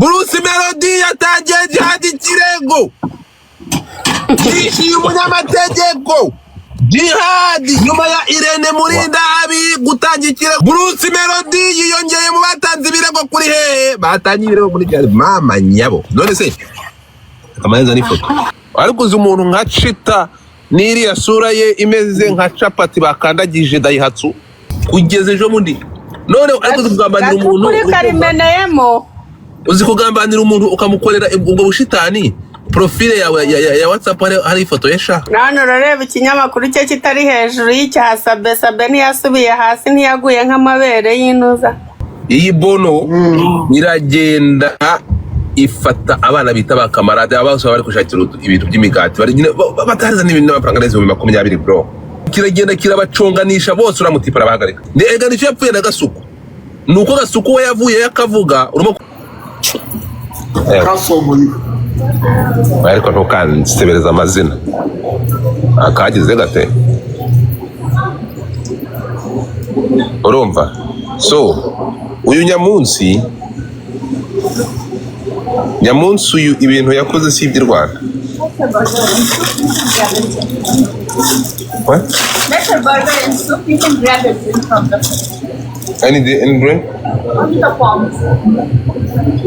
Bruce Melody yatangiye jihadi kirego yishyuye umunyamategeko jihadi nyuma ya Irene Murindahabi gutangira ikirego. Bruce Melody yiyongeye mu batanze ibirego kuri hehe batangiye ibirego kuri jihadi mama nyabo. None se amaneza n'ifoto ariko uzi umuntu nka Chita n'iriya sura ye imeze nka capati bakandagije Daihatsu kugeza ejo mundi. None ariko kugambanira umuntu kuri karimeneyemo uzi kugambanira umuntu ukamukorera ubwo bushitani. Profile yawe ya WhatsApp hari ifoto yesha. None urareba ikinyamakuru cye kitari hejuru y'icyasabe sabe ntiyasubiye hasi ntiyaguye nk'amabere y'inuza. Iyi bono iragenda ifata abana bita bakamarade abasaba bari kushakira ibintu by'imigati batariza n'ibintu n'amafaranga neza 20 bro. Kiragenda kirabaconganisha bose uramutipara bahagarika. Ega nicyo yapfuye na Gasuku nuko Gasuku we yavuye yakavuga urimo ariko ntukansebereza amazina akagize gate urumva. So uyu nyamunsi uyu ibintu yakoze si iby'u Rwanda. What? That's a burger and soup. You can grab it from the Any drink? only the palms.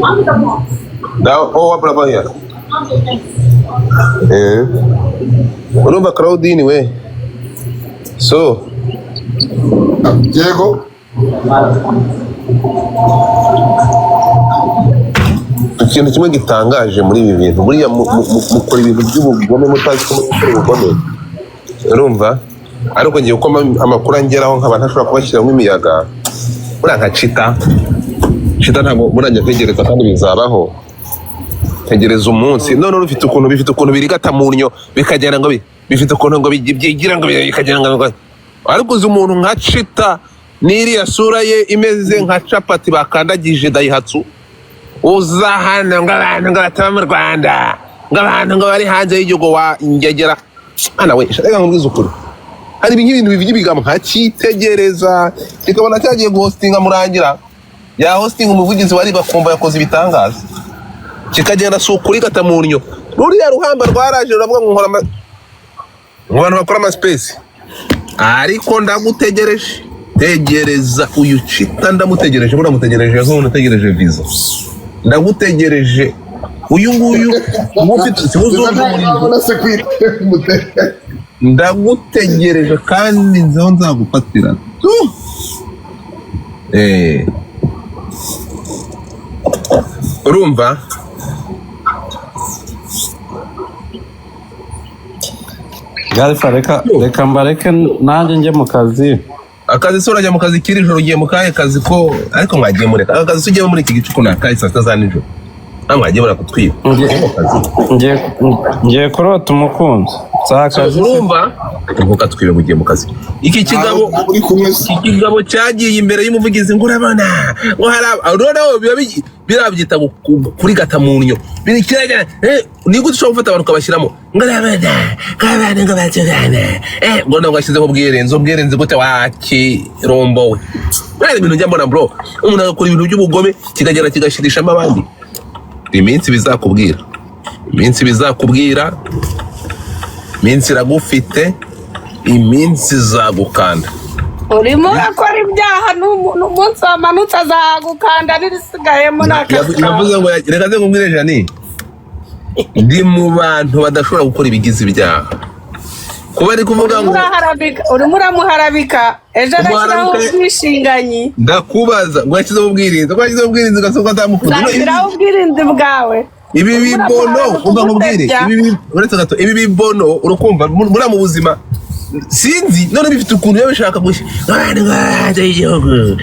Only the palms. What about here? Okay, thanks. Urumva Claudine we. So Diego ikintu kimwe gitangaje muri ibi bintu buriya mukora ibintu by'ubugome mutazi ko mukora ubugome urumva. Ariko ngiye uko amakuru angeraho nkaba ntashobora kubashyiramo imiyaga buriya nka Chita ntabwo burajya kwegereza kandi bizabaho. Tegereza umunsi none bifite ukuntu birigata munyo bikagenda ngo bifite ukuntu ngo byigira ngo bikagenda ngo ariko uzi umuntu nka Chita n'iriya sura ye imeze nka capati bakandagije Daihatsu uzahana ngo abantu ngo bataba mu Rwanda ngo abantu ngo bari hanze y'igihugu wa ingegera ana we reka nkubwize ukuri hari ibintu bibigambo nka Cyitegereza kikabona cyagiye guhostinga Murangira ya hosting umuvugizi wari bakumva yakoze ibitangaza kikagenda sukuri gatamunyo ruriya ruhamba rwaraje ruravuga ngo nkora abantu bakora ama space ariko ndagutegereje. Tegereza uyu Chita ndamutegereje muramutegereje nko nategereje visa ndagutegereje uyu nguyu mufite ndagutegereje kandi nzaho nzagufatira urumva. Garifa reka mbareke nanjye njye mu kazi. Akazi so urajya mu kazi kiri joro ugiye mu kahe kazi ko ariko mwagiye mureka akazi ugiye muri iki gicuku na kazi saa za nijoro mwagiye murakutwiba ngiye kurota umukunzi akazi urumva uvuga twibe mugiye mu kazi. Iki kigabo cyagiye imbere y'umuvugizi ngo urabona ngo haraba birabyita kuri gatamunyo birikirajya ni gute ushobora gufata abantu ukabashyiramo ngo urabona kabana ngo batugana ngo ntabwo ashyizeho ubwirenze gute wakirombowe. Bari ibintu njya mbona bro umuntu agakora ibintu by'ubugome kikagera kigashirishamo abandi. Iminsi bizakubwira iminsi iragufite iminsi izagukanda. Urimo urakora ibyaha n'umunsi wamanutse azagukanda n'irisigayemo n'akazi. Yavuze ngo reka ze ngumwire Jani ndi mu bantu badashobora gukora ibigize ibyaha kuba ari kuvuga ngo urimo uramuharabika ejo arashyiraho ubwishinganyi. Ndakubaza ngo yashyizeho ubwirinzi ugasohoka atamukunda. Nashyiraho ubwirinzi bwawe ibi bibono umva nkubwire uretse gato ibi bibono urukumva muri mu buzima sinzi none bifite ukuntu yabishaka gushya abantu baje igihugu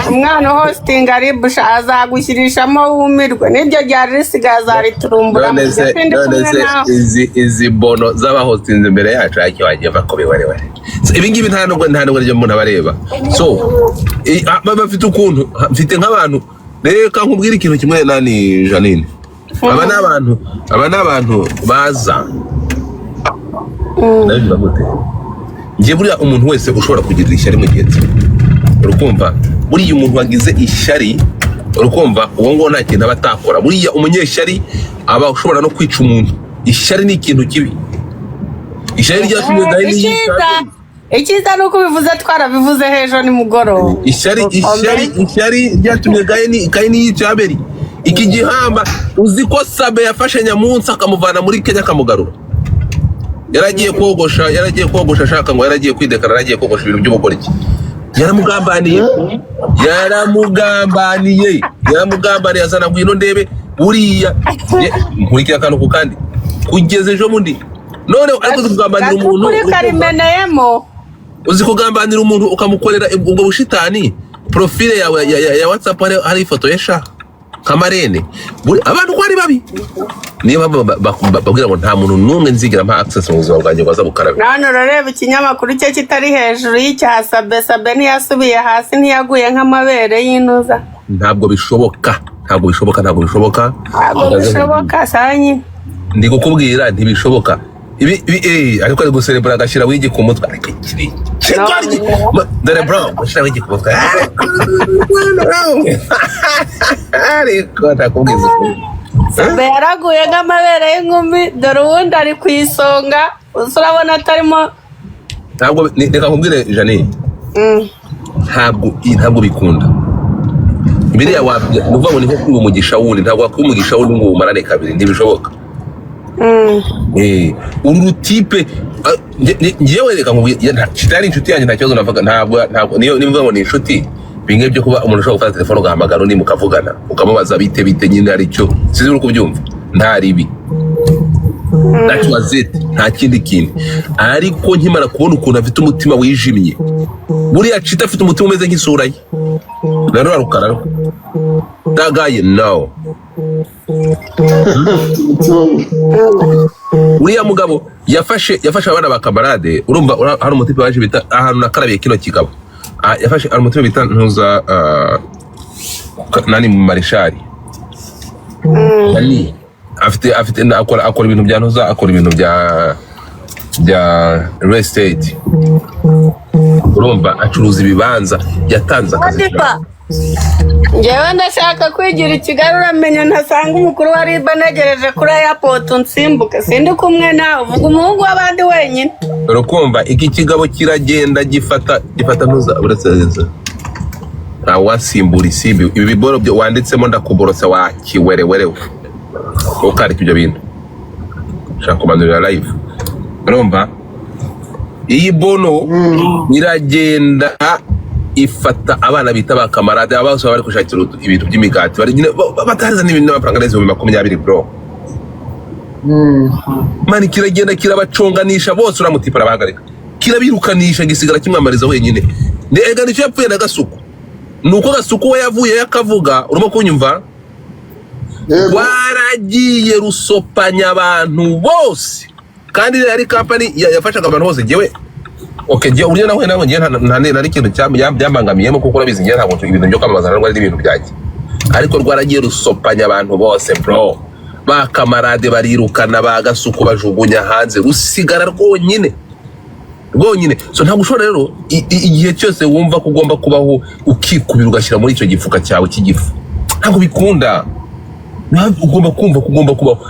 umwana hosting aribusha azagushyirishamo wumirwe n'iryo ryari risigaye azariturumbura none izi bono z'abahostinze imbere yacu ariko wagiye bakobewe ibi ngibi nta nubwo ryo umuntu abareba. So bafite ukuntu mfite nk'abantu reka nkubwire ikintu kimwe nani Janine aba n'abantu baza nabivuga gute ngiye buriya umuntu wese ushobora kugirira ishyari mugenzi urukumva buriya umuntu wagize ishyari urukumva uwo ngo nta kintu aba atakora buriya umunyeshyari aba ushobora no kwica umuntu ishyari ni ikintu kibi ishyari ryatumye Gahini icyiza ni uko bivuze twarabivuze hejuru nimugoroba ishyari ryatumye Gahini yica Abeli iki gihamba uzi ko Sabe yafashe Nyamunsi akamuvana muri Kenya akamugarura yaragiye kogosha ashaka ngo yaragiye kwidekara yaragiye kogosha ibintu by'ubugoryi yaramugambaniye azana ngwino ndebe buriya nkurikira akantu ku kandi kugeza ejo bundi none ariko kugambanira umuntu kuri karimeneyemo uzi kugambanira umuntu ukamukorera ubwo bushitani profile yawe ya WhatsApp hari ifoto yesha kamarene abantu ko ari babi niba babwira ngo nta muntu numwe nzigira mpa access mu buzima bwanjye baza gukaraba none urareba ikinyamakuru cye kitari hejuru y'icya Sabe ntiyasubiye hasi ntiyaguye nk'amabere y'intuza ntabwo bishoboka sanyi ndi kukubwira ntibishoboka ibi ariko ari guserebura agashyira wigi ku mutwe dore bro gushyira wigi ku mutwe ariko ntakubwiza Sabe yaraguye nk'amabere y'inkumi dore ubundi ari ku isonga urabona atarimo ntabwo reka nkubwire Janine ntabwo bikunda biriya nuvuga ngo ni nko kwiba umugisha wundi ntabwo wakwiba umugisha wundi ngo umarane kabiri ntibishoboka uru rutipe ngewe reka nkubwire kitari inshuti yanjye nta kibazo navuga ntabwo niyo nivuga ngo ni inshuti binge byo kuba umuntu ushobora gufata telefone ugahamagara undi mukavugana ukamubaza bite nyine aricyo sizi uri kubyumva nta ribi nta kindi kintu ariko nkimara kubona ukuntu afite umutima wijimye buriya Chita afite umutima umeze nk'isura ye rero arukara dagaye no uriya mugabo yafashe abana ba kamarade urumva hari umutipe waje bita ahantu nakarabiye kino kigabo yafashe hari umutipe bita ntuza nani mu marishari nani afite akora ibintu bya ntuza akora ibintu bya real estate urumva acuruza ibibanza yatanze akazi njyewe ndashaka kwigira i Kigali uramenya ntasanga umukuru wa RIB anegereje kuri airport nsimbuke sindi kumwe nawe uvuga umuhungu w'abandi wenyine urukumva iki kigabo kiragenda gifata ntuza uretse nta wasimbura isimbi ibi biboro byo wanditsemo ndakuborotsa wa kiwerewerewe ukareka ibyo bintu shaka kumanurira live urumva iyi bono iragenda ifata abana bita ba kamarade abose bari kushakira ibintu by'imigati bari nyine bataza n'ibintu n'amafaranga neza 20 bro mani kiragenda kirabaconganisha bose uramutipara bahagarika kirabirukanisha gisigara kimwamariza wenyine ega nicyo yapfuye na Gasuku nuko Gasuku we yavuye yakavuga urimo kunyumva waragiye rusopanya abantu bose kandi yari company yafashaga abantu bose jewe okay je uriye nawe ngiye nta ikintu byambangamiyemo kuko urabizi ngiye ntabwo ibintu byo kwamamaza rwari n'ibintu byajye ariko rwaragiye rusopanya abantu bose bro ba kamarade barirukana ba Gasuku bajugunya hanze rusigara rwonyine so ntabwo ushobora rero igihe cyose wumva ko ugomba kubaho ukikubira ugashyira muri icyo gifuka cyawe cy'igifu ntabwo bikunda ugomba kumva ko ugomba kubaho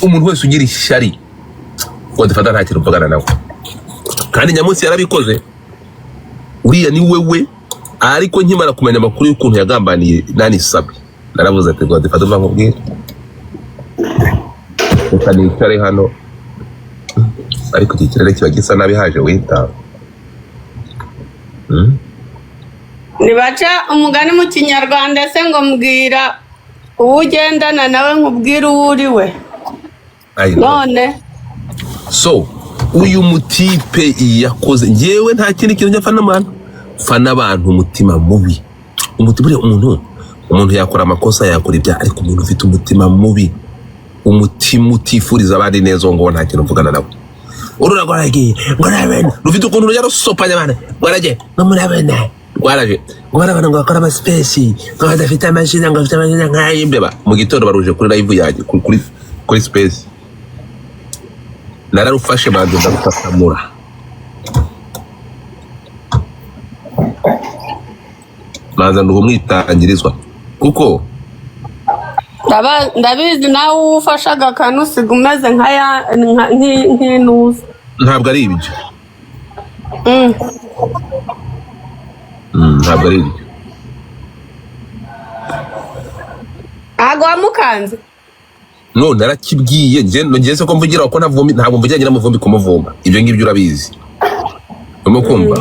umuntu wese ugira ishyari ngo dufata nta kintu mvugana nawe kandi Nyamunsi yarabikoze uriya ni wewe ariko nkimara kumenya amakuru y'ukuntu yagambaniye nani Sabe naravuze ati ngo dufata uva nkubwire reka nicare hano ariko iki kirere kiba gisa nabi haje wita nibaca umugani mu Kinyarwanda se ngo mbwira uwo ugendana nawe nkubwire uwo uri we none so uyu mutipe yakoze ngewe nta kindi kintu njya fana abantu umutima mubi umuntu yakora amakosa yakora ibyaha ariko umuntu ufite umutima mubi umutima utifuriza abandi neza ngo nta kintu mvugana nawe ururagoragiye ngo nabene rufite ukuntu rujya rusopanya abana gwaraje no murabene gwaraje ngo bakora ama space ngo badafite amashina ngo afite amashina nk'ayimbeba mu gitondo baruje kuri live yaje kuri space nararufashe bantu ndarufatamura naza ngo umwitangirizwa kuko ndabizi nawe ufashaga akanusiga umeze nk'intuza ntabwo ari ibyo ntabwo ari ibyo ntabwo wamukanze no narakibwiye ngeze ko mvugira ko ntabwo mvugiranye n'amavumbi kumuvumba ibyo ngibyo urabizi urimo kumva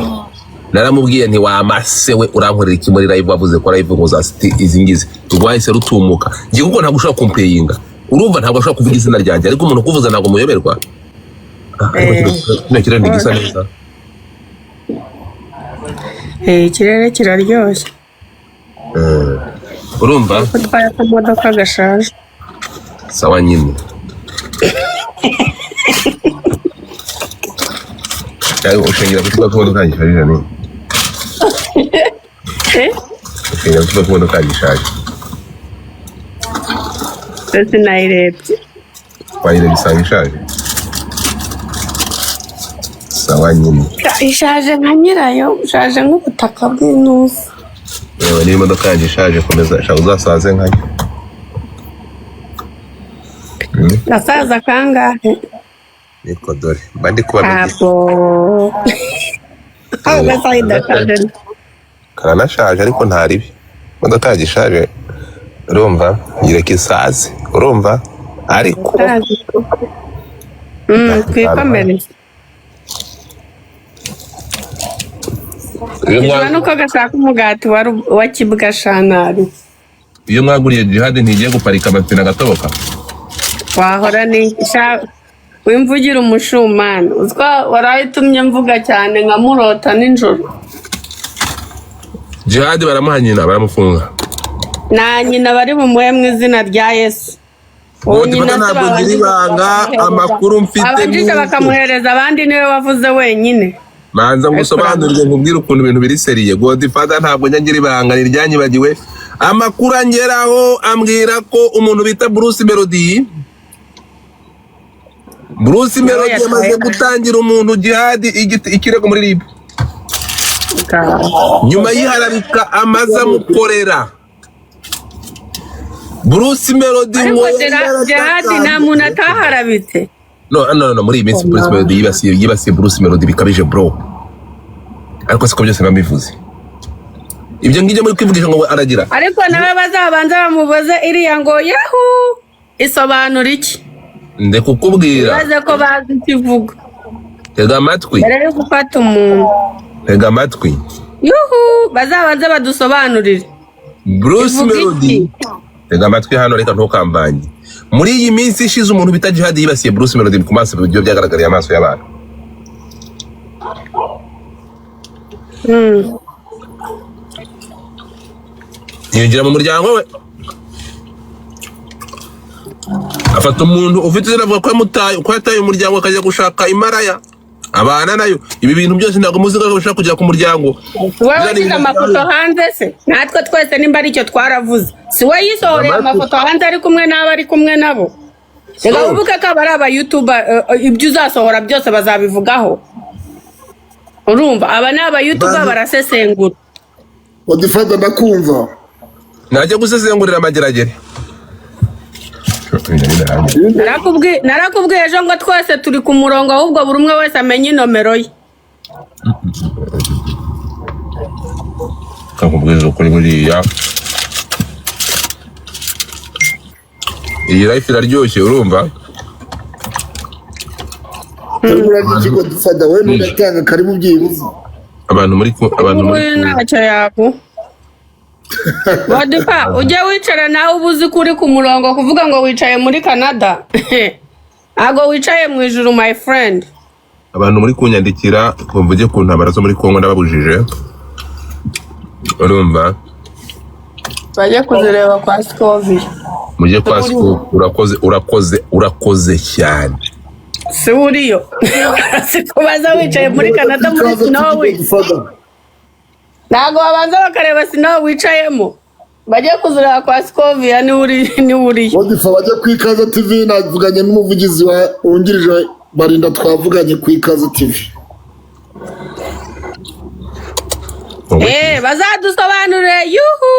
naramubwiye nti wamase we urankorera iki muri live wavuze ko live ngo za izi ngizi rwahise rutumuka ngiye kuko ntabwo ushobora kumpeyinga urumva ntabwo ushobora kuvuga izina ryanjye ariko umuntu kuvuza ntabwo muyoberwa ikirere ntigisa neza ikirere kiraryoshye urumva utwaye akamodoka gashaje sawa nyine ushingira kutuba kumodoka gishaje ni ushingira kutuba kumodoka gishaje sinayirebye wayire bisanga ishaje sawa nyine ishaje nka nyirayo ishaje nk'ubutaka bw'intuza yewe niba imodoka yanjye ishaje komeza shaka uzasaze nkayo gasaza kangahe niko dore mba ndi kubamenya abo aho gasayida kaje karanashaje ariko ntaribi imodoka yanjye ishaje urumva yireka isazi urumva ariko twikomereze ijana nuko gashaka umugati wa kibwa shanari iyo mwaguriye jihadi ntigiye guparika amapine agatoboka wahora ni wimvugira umushumani uzwa warayitumye mvuga cyane nkamurota nijoro jihadi baramuha nyina baramufunga na nyina bari bumuhe mu izina rya Yesu ntabwo ngira ibanga amakuru mfite abajije bakamuhereza abandi niwe wavuze wenyine manza ngusobanurire nkubwire ukuntu ibintu biri seriye Godfather ntabwo ngira ibanga niryanyibagiwe amakuru angeraho ambwira ko umuntu bita Bruce Melody yamaze gutangira umuntu jihadi ikirego muri RIB nyuma yiharabika amaze amukorera Bruce Melody jihadi nta muntu ataharabitse no muri iyi minsi Bruce Melody yibasiye Bruce Melody bikabije bro ariko siko byose bambivuze ibyo ngibyo muri kwivugisha ngo aragira ariko nawe bazabanza bamubaze iriya ngo yahu isobanura iki nde kukubwira baze ko bazi ikivuga tega amatwi mbere yo gufata umuntu tega amatwi yuhu bazabanza badusobanurire Bruce Melody tega amatwi hano reka ntukambanye muri iyi minsi ishize umuntu bita jihadi yibasiye Bruce Melody ku maso ibyo byagaragariye amaso y'abantu yinjira mu muryango we afata umuntu ufite izina avuga ko yataye umuryango akajya gushaka imaraya abana nayo ibi bintu byose ntabwo muzi ko bashaka kujya ku muryango wowe washyize amafoto hanze se natwe twese nimba aricyo twaravuze si we yisohoreye amafoto hanze ari kumwe n'abo ari kumwe nabo reka uvuge ko aba ari abayutuba ibyo uzasohora byose bazabivugaho urumva aba ni abayutuba barasesengura Godfather ndakumva najya gusesengurira amageragere narakubwiye ejo ngo twese turi ku murongo ahubwo buri umwe wese amenye inomero ye kakubwiza ukuri buriya iyi life iraryoshye urumva uragiye Godfather we nuratanga karibu byibuze abantu muri ntacyo yaku Godfather ujye wicara nawe ubuzi kuri ku murongo kuvuga ngo wicaye muri Canada ntabwo wicaye mu ijuru my friend abantu muri kunyandikira mvuge ku ntambara zo muri Kongo ndababujije urumva bajye kuzireba kwa Scoville mujye kwa urakoze cyane si uriyo sikubaza wicaye muri Canada muri Snowy ntabwo babanza bakareba Snowy wicayemo bajye kuzireba kwa Scoville ni uriyo Godfather bajye ku Ikaze TV navuganye n'umuvugizi wungirije Barinda twavuganye ku Ikaze TV bazadusobanurire yuhu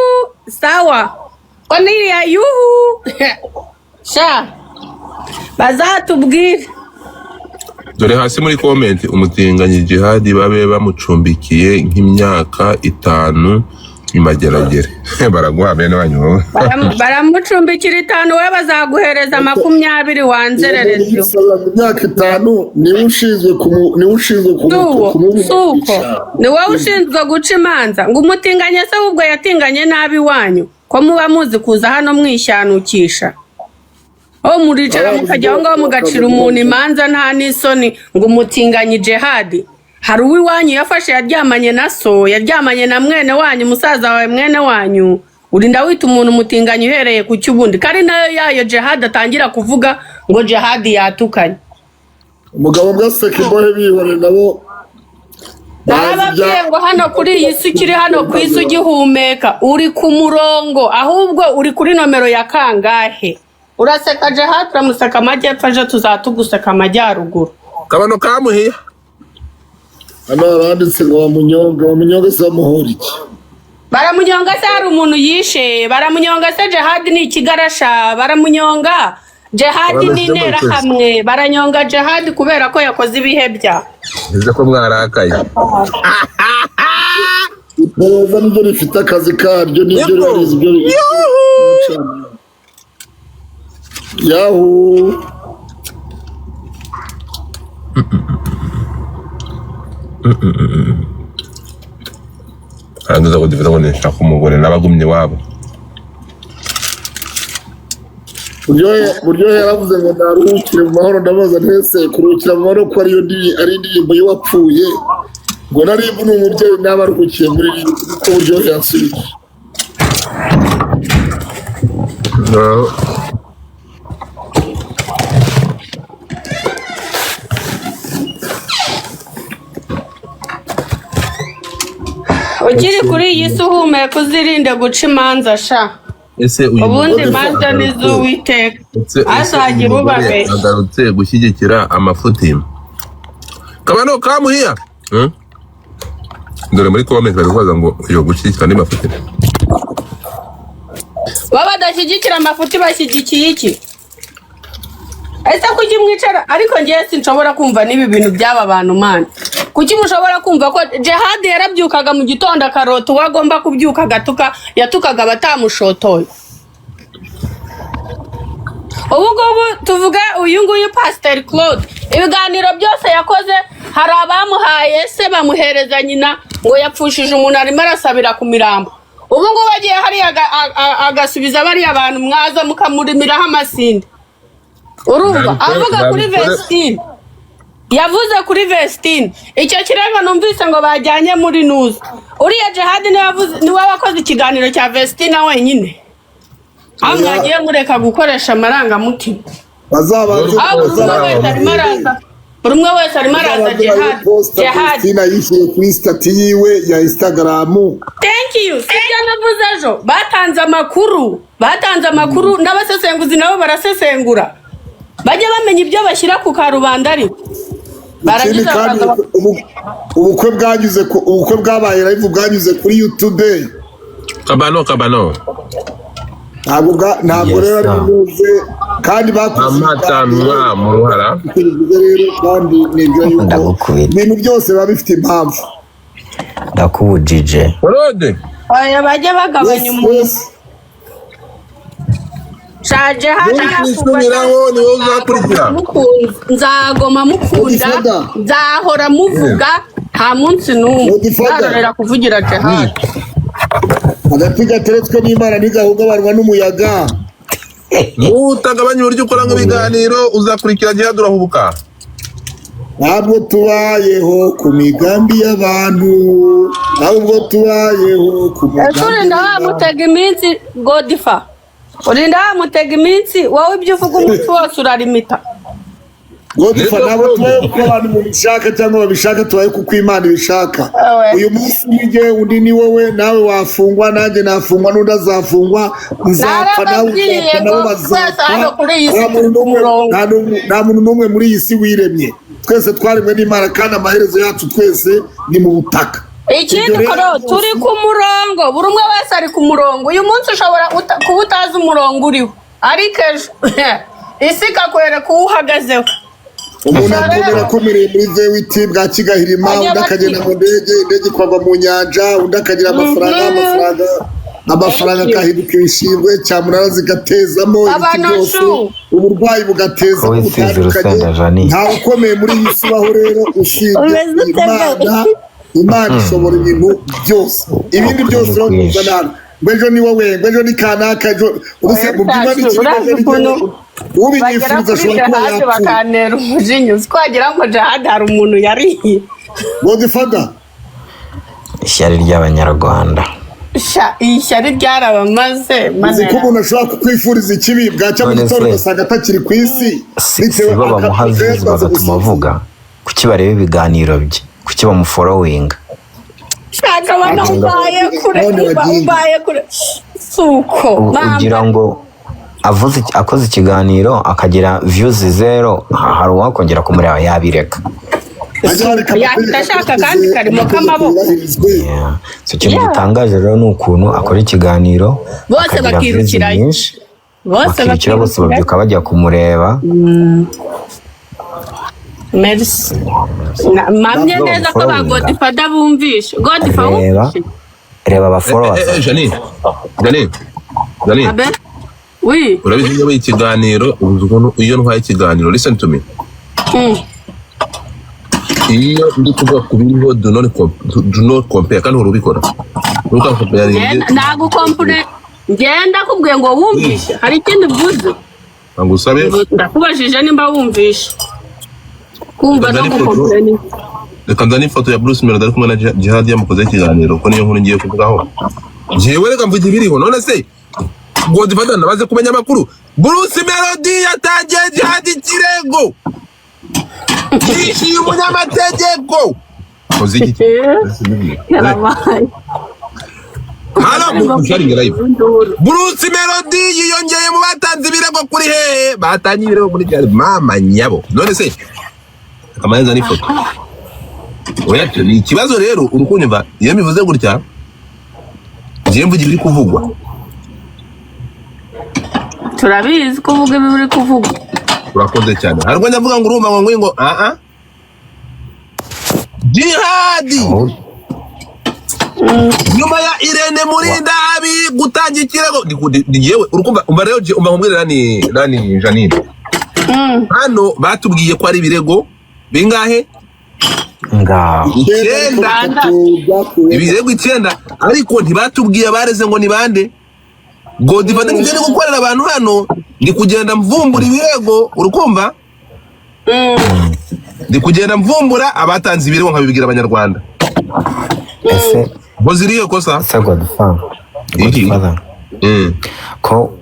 sawa ko niriya yuhu sha bazatubwire. dore hasi muri comment umutinganyi Jihad babe bamucumbikiye nk'imyaka 5 imageragere baraguha bene wanyu baramucumbikira 5 we bazaguhereza 20 wanzererezyo imyaka 5 niwe ushinzwe ni wowe ushinzwe guca imanza ngo umutinganye se ubwo yatinganye nabi wanyu ko muba muzi kuza hano mwishanukisha muricara mukajya aho ngaho mugacira umuntu imanza nta n'isoni ngo umutinganye Jihad. Hari uwiwanyu yafashe yaryamanye na so, yaryamanye na mwene wanyu, musaza wawe mwene wanyu, urinda wita umuntu umutinganye uhereye ku cyubundi kari nayo yayo Jihad atangira kuvuga ngo Jihad yatukanye. Umugabo bwaseke bohe bihore nabo narababwiye ngo hano kuri iyi si ukiri hano ku isi ugihumeka uri ku murongo, ahubwo uri kuri nomero ya kangahe. Uraseka Jihad, uramuseka amajyepfo, aje tuzatuguseka amajyaruguru. kabano kamuhiya hano aranditse ngo bamunyonga se bamuhora iki? Baramunyonga se hari umuntu yishe, baramunyonga se Jihad ni ikigarasha, baramunyonga Jihad ni interahamwe, baranyonga Jihad kubera ko yakoze ibihe bya bize ko mwarakaye iperereza nibyo rifite akazi karyo nibyo rarizi ibyo yahu arangiza kudiviza ngo nishaka umugore n'abagumye wabo buryo yaravuze ngo naruhukire mu mahoro, ndabaza ntese kuruhukira mu mahoro ko ari indirimbo y'uwapfuye ngo narimbu ni umubyeyi n'abaruhukiye muri iri kuko buryo yansubije ukiri kuri iyi si uhumeka uzirinde guca imanza sha. ese uyu ubundi imanza niz'Uwiteka azagira ubabe agarutse gushyigikira amafuti kabano kamuhiya dore muri comment bari kubaza ngo yo gushyigikira ni mafuti baba badashyigikira amafuti bashyigikiye iki? Ese kuki mwicara ariko ngiye sinshobora kumva nibi bintu by'aba bantu man. Kuki mushobora kumva ko Jihad yarabyukaga mu gitondo akarota wagomba kubyuka gatuka yatukaga batamushotoye. Ubu tuvuga uyu nguyu Pastor Claude ibiganiro byose yakoze hari abamuhaye se bamuhereza nyina ngo yapfushije umuntu arimo arasabira ku mirambo. Ubu ngo bagiye hari agasubiza bari abantu mwaza mukamurimiraho amasinde. Urumva avuga kuri Vestine, yavuze kuri Vestine icyo kirego numvise ngo bajyanye muri news. Uriya Jihad ni we wakoze ikiganiro cya Vestine wenyine, amwagiye mureka gukoresha amarangamutima. Buri umwe wese arimo araza Jihad yishyuye kuri stati yiwe ya Instagram. Thank you. Sibyo navuze ejo batanze amakuru n'abasesenguzi nabo barasesengura bajya bamenya ibyo bashyira ku karubanda ariko baragize ubukwe bwabaye live bwanyuze kuri YouTube. kabano ntabwo rero ari muze kandi bakoze amatanwa mu ruhara kandi nibyo yuko ibintu byose biba bifite impamvu. ndakubujije Rode aya bajya bagabanya umuntu shaje nisubiraho ni wowe uzakurikira nzagoma mukunda nzahora muvuga nta munsi n'umwe nzarorera kuvugira Jihad. Agati gateretswe n'Imana ntigahungabanwa n'umuyaga. utagabanya uburyo ukora nk'ibiganiro uzakurikira Jihad urahubuka. Ntabwo tubayeho ku migambi y'abantu, ahubwo tubayeho ku migambi urinda wamutega iminsi Godifa, urinda wamutega iminsi wowe ibyo uvuga umunsi wose urarimita. Godifa ntabwo tubayeho kuko abantu mubishaka cyangwa babishaka, tubayeho kuko Imana ibishaka. Uyu munsi nijye undi ni wowe, nawe wafungwa nanjye nafungwa n'undi azafungwa, nzapfa nawe uzapfa nabo bazapfa. Nta muntu n'umwe muri iyi si wiremye, twese twaremwe n'Imana kandi amaherezo yacu twese ni mu butaka. ikindi koro turi ku murongo buri umwe wese ari ku murongo uyu munsi ushobora kuba utazi umurongo uriho ariko ejo isi ikakwereka uwo uhagazeho umuntu akomera akomereye muri vewiti bwa Kigahirima undi akagenda mu ndege ikagwa mu nyanja undi akagira amafaranga akahinduka ibishingwe cyamunara zigatezamo ibiti byose uburwayi bugateza butandukanye ntawe ukomeye muri iyi si baho rero usibye Imana ishobora ibintu byose ibindi byose urabivuga nabi ngwejo ni wowe ngwejo ni kanaka ubuse mu byima n'ikintu ubiyifuza ashobora kuba yapfuye bakanera umujinya twagira ngo Jihad hari umuntu yariye Godfather ishyari ry'abanyarwanda ishyari ryarabamaze maze ko umuntu ashobora kukwifuriza ikibi bwacya mu gitondo ugasanga atakiri ku isi bitewe bamuha views bagatuma avuga kuki bareba ibiganiro bye kuki bamufollowinga shaka bana umbaye kure suko ugira ngo akoze ikiganiro akagira views 0 hari uwakongera kumureba yabireka yashaka kandi karimo kamaboko so ikintu gitangaje rero ni ukuntu akora ikiganiro bose bakirukirayo bose babyuka bajya kumureba merci mamye neza ko ba Godfather bumvishe Godfather reba aba followers Janine oui urabizi iyo ikiganiro iyo ntwaye ikiganiro listen to me iyo ndi kuvuga ku biriho do not compare kandi urubikora ntago compare ngenda kubwiye ngo wumvishe hari ikindi bvuze ngo usabe ndakubajije nimba wumvishe kumva no gukompleni reka ndani ifoto ya Bruce Melody ari kumwe na Jihad yamukoze ikiganiro ko niyo nkuru ngiye kuvugaho jewe reka mvuge ibiriho none se Godfather nabaze kumenya amakuru Bruce Melody yatangiye Jihad ikirego yishyuye umunyamategeko muziki Bruce Melody yiyongeye mu batanze ibirego kuri hehe batangiye ibirego kuri mama nyabo none se amaneza n'ifoto oya ni ikibazo rero urukunyumva iyo mivuze gutya ngiye mvuga ibiri kuvugwa turabizi ko uvuga ibiri kuvugwa urakoze cyane harwo ndavuga ngo urumva ngo Jihad nyuma ya Irene Murindahabi gutangira ikirego ndiyewe urukumva umva rero umva nkubwira nani Janine hano batubwiye ko ari ibirego bingahe ibirego 9 ariko ntibatubwiye abareze ngo ni bande Godfather ngiye gukorera abantu hano ndi kugenda mvumbura ibirego urukumva ndi kugenda mvumbura abatanze ibirego nkabibigira abanyarwanda ese boziriye kosa Godfather ko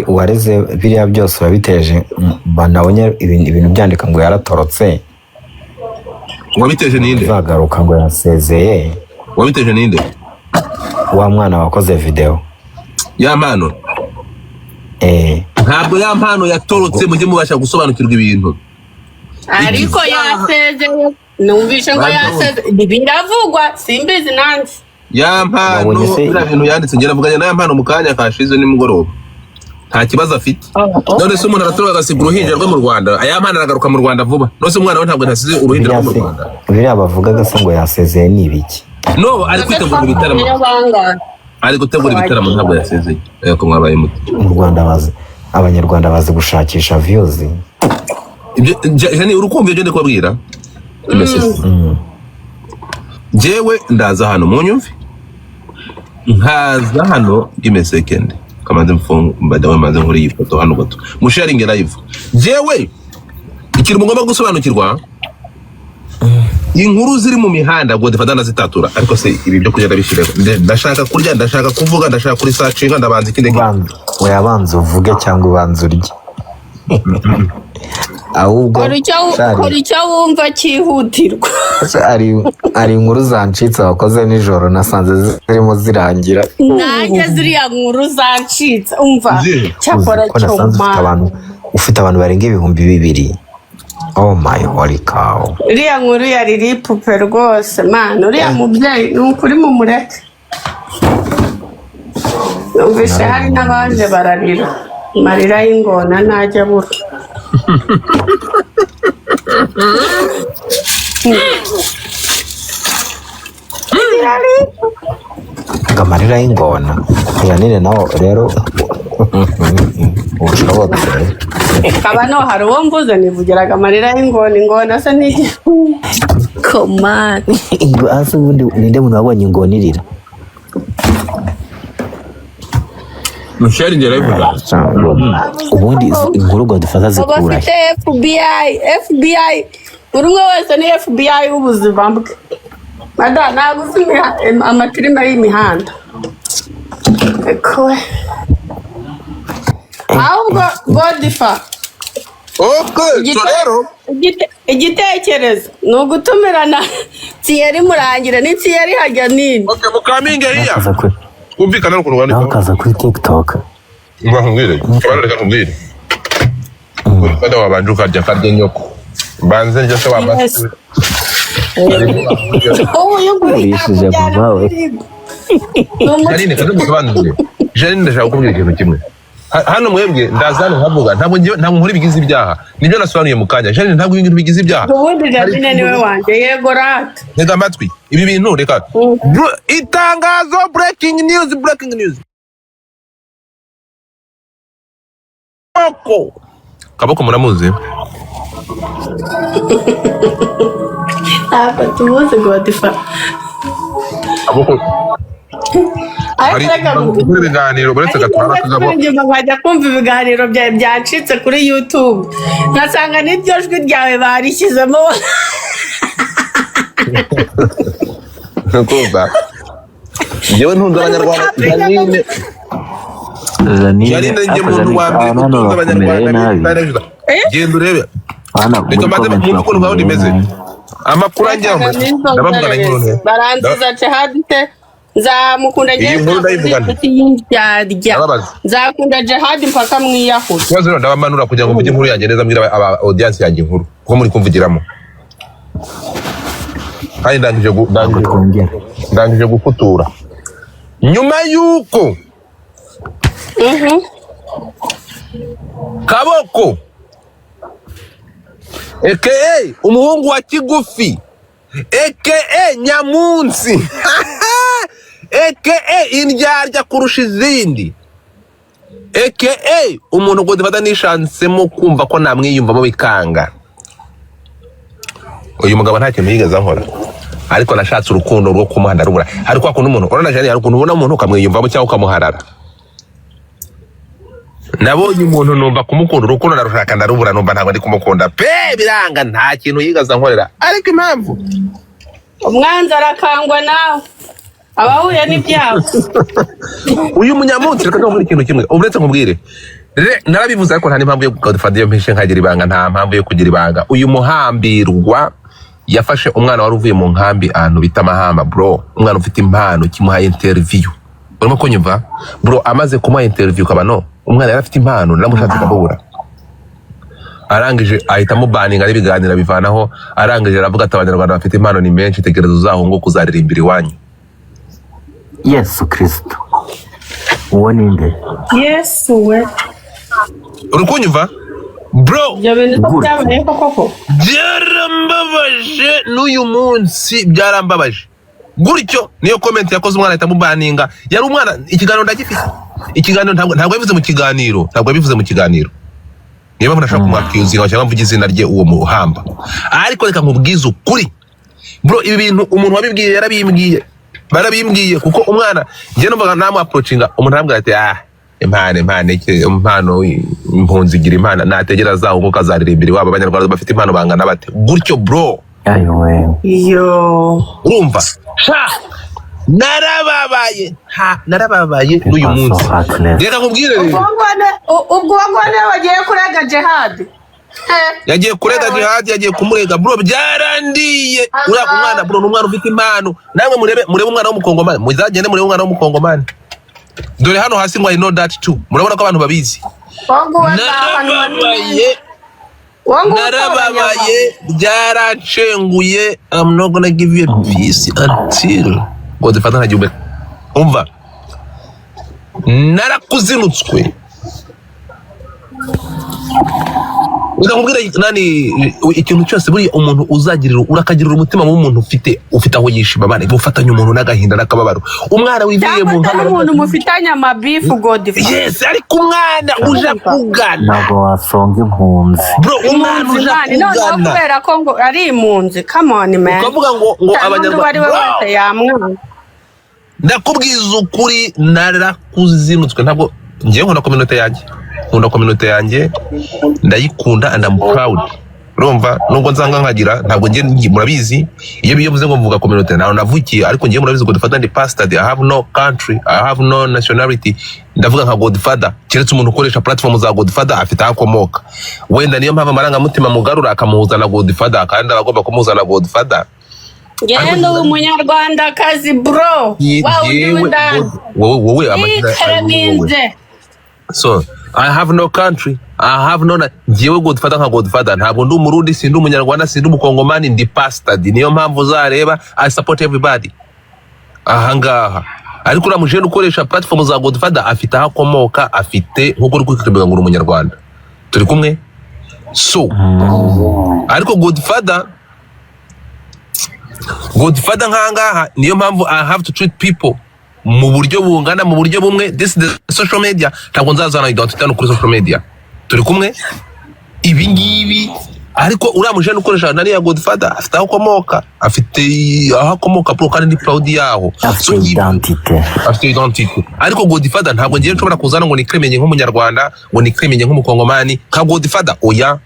uwareze biriya byose wabiteje banabonye ibintu byandika ngo yaratorotse wabiteje ninde zagaruka ngo yasezeye wabiteje ninde wa mwana wakoze video ya mpano ntabwo ya mpano yatorotse mujye mubasha gusobanukirwa ibintu ariko yasezeye numvishe ngo yasezeye biravugwa simbizi nanjye ya mpano ibintu yanditse ngera mvuganye na ya mpano mu kanya kashize nimugoroba nta kibazo afite none se umuntu aratora agasiga uruhinja rwe mu Rwanda aya mpano aragaruka mu Rwanda vuba none se umwana we ntabwo ntasize uruhinja rwe mu Rwanda biriya bavugaga se ngo yasezeye ni ibiki no ari kwitegura ibitaramo ari gutegura ibitaramo ntabwo yasezeye ko mwabaye muti mu Rwanda bazi abanyarwanda bazi gushakisha views jani urukumva ibyo ndi kubabwira jewe ndaza hano mu nyumvi nkaza hano ime second kamanze mbadawe maze nkuri iyi foto hano gato mu sharing live jewe ikiri mugomba gusobanukirwa inkuru ziri mu mihanda Godfather nazitatura ariko se ibi byo kugenda bishireko ndashaka kurya ndashaka kuvuga ndashaka kuri searching ndabanza ikindi uyabanza uvuge cyangwa ubanza urye ahubwo kora icyo wumva cyihutirwa ari inkuru zancitse wakoze nijoro nasanze zirimo zirangira nanjye ziriya nkuru zancitse umva cyakora cyo ufite abantu barenga 2,000 Oh my holy cow. uriya nkuru yari ripupe rwose man uriya mubyeyi ni ukuri mumureke numvise hari n'abaje bararira marira y'ingona ntajya abura Amarira y'ingona Janine nawe rero ushobotse kaba no hari uwo mvuze nivugiraga amarira y'ingona ingona se n'igi komani hasi ubundi ninde muntu wabonye ingona irira Michelle ngera bivuga ubundi inkuru ngo dufata zikura bafite FBI buri umwe wese ni FBI w'ubuzima bwe mada ntabwo uzi amatirima y'imihanda ahubwo godifa igitekerezo ni ugutumirana Thierry Murangira ni Thierry hajya nini mukaminge hiya kumvikana no kurwanda akaza kuri TikTok mbahungire barareka kumbwire bada wabanje ukarya karya nyoko banze njye se wabase urishije bawe Janine kaze musobanurire Janine ndashaka kubwira ikintu kimwe hano mwebwe ndazana nkavuga ntabwo nkuri bigize ibyaha nibyo nasobanuye mu kanya Janine ntabwo ibintu bigize ibyaha ubundi Janine niwe wanje yego rat ntega amatwi ibi bintu reka itangazo breaking news Kaboko muramuzi tumuzi godifa Kaboko hari ibiganiro buretse gatwara kagabo nkajya kumva ibiganiro byawe byacitse kuri YouTube nkasanga n'iryo jwi ryawe barishyizemo kumva yewe ntunze abanyarwanda Janine njye muntu wa mbere ntunze abanyarwanda genda urebe reka maze mu ukuntu gahunda imeze amakuru anjyamo ndabavugana nk'uruntu baranziza Jihad nzamukunda nzakunda Jihad mpaka mwiyahura ikibazo rero ndabamanura kugira ngo mvuge inkuru yanjye neza mbwira aba audience yanjye inkuru kuko muri kumvugiramo kandi ndangije gufutura nyuma y'uko Kaboko aka umuhungu wa Kigufi aka Nyamunsi aka indyarya kurusha izindi aka umuntu ngo dufata nishansemo kumva ko namwiyumvamo bikanga uyu mugabo nta kintu yigeze ankora ariko nashatse urukundo rwo kumuhanda rubura ariko akunda umuntu urana Janine ariko ubona umuntu ukamwiyumvamo cyangwa ukamuharara nabonye umuntu numva kumukunda urukundo narushaka ndarubura numva ntabwo ndi kumukunda pe biranga nta kintu yigaza nkorera ariko impamvu umwanzi arakangwa nawe abahuye n'ibyago uyu munyamunsi reka muri ikintu kimwe uretse nkubwire narabivuze ariko nta n'impamvu yo gufata iyo mpishe nkagira ibanga nta mpamvu yo kugira ibanga uyu muhambirwa yafashe umwana wari uvuye mu nkambi ahantu bita Mahama bro umwana ufite impano kimuhaye interview urimo kunyumva bro amaze kumuha interview kaba no umwana yari afite impano namushatse kabura arangije ahitamo baninga n'ibiganiro bivanaho arangije aravuga ati abanyarwanda bafite impano ni menshi tegereza uzahunguka uzaririmbira iwanyu Yesu Kristo uwo ninde Yesu we uri kunyumva bro ibyo bintu byabaye koko byarambabaje n'uyu munsi byarambabaje gutyo niyo comment yakoze umwana ahita mubaninga yari umwana ikiganiro ndagifite ikiganiro ntabwo yabivuze mu kiganiro niba munashaka kumwakiyuzinga cyangwa mvuge izina rye uwo muhamba ariko reka nkubwize ukuri bro ibi bintu umuntu wabibwiye barabimbwiye kuko umwana njye numvaga namwe approachinga umuntu arambwira ati impano impunzi igira impano nategera zaho ngo kazaririmbira iwabo abanyarwanda bafite impano bangana bate gutyo bro urumva narababaye n'uyu munsi reka nkubwire ubwo wagwane wagiye kurega Jihad yagiye kurega Jihad yagiye kumurega bro byarandiye uriya umwana bro n'umwana ufite impano namwe murebe umwana w'umukongomani muzagende murebe umwana w'umukongomani dore hano hasi ngo I know that too murabona ko abantu babizi narababaye narababaye byaracenguye. I'm not gonna give you a piece until Godfather ntagiye umva narakuzinutswe. Ndakubwira nani ikintu cyose buri umuntu uzagirira urakagirira umutima mu muntu ufite aho yishima bane gufatanya umuntu n'agahinda n'akababaro. Umwana wiviye mu nkana umuntu mufitanye amabifu Godfather. Yes, ariko umwana uja kugana ntabwo wasonga impunzi bro. Umwana uja kugana kubera ko ngo ari impunzi. Come on man, ukavuga ngo abanyarwanda ndakubwiza ukuri narakuzinutswe. Ntabwo ngiye nkunda community yanjye ndayikunda and I'm proud. Urumva nubwo nzanga nkagira ntabwo ngiye murabizi iyo bivuze ngo mvuga community naho navukiye, ariko ngiye murabizi Godfather ndi pastor. I have no country, I have no nationality. Ndavuga nka Godfather keretse umuntu ukoresha platform za Godfather afite akomoka. Wenda niyo mpamvu amarangamutima mugarura akamuhuza na Godfather kandi abagomba kumuhuza na Godfather. Genda umunyarwanda kazi bro. Wowe amazina. So I have no country, I have no ngiyewe Godfather nka Godfather ntabwo ndi umurundi, sindi umunyarwanda, sindi umukongomani, ndi pastor. Niyo mpamvu uzareba I support everybody ahangaha. Ariko uramuje ukoresha platform za Godfather afite akomoka, afite nkuko uri kwikubira ngo umunyarwanda. Turi kumwe? So ariko Godfather nkangaha niyo mpamvu I have to treat people mu buryo bungana, mu buryo bumwe. This is the social media. Ntabwo nzazana identity no kuri social media. Turi kumwe? Ibi ngibi ariko uramuje ukoresha nari ya Godfather afite akomoka, pro kandi ndi proud yaho. afite identity Ariko Godfather ntabwo ngiye nshobora kuzana ngo nikremenye nk'umunyarwanda, ngo nikremenye nk'umukongomani ka Godfather. Oya,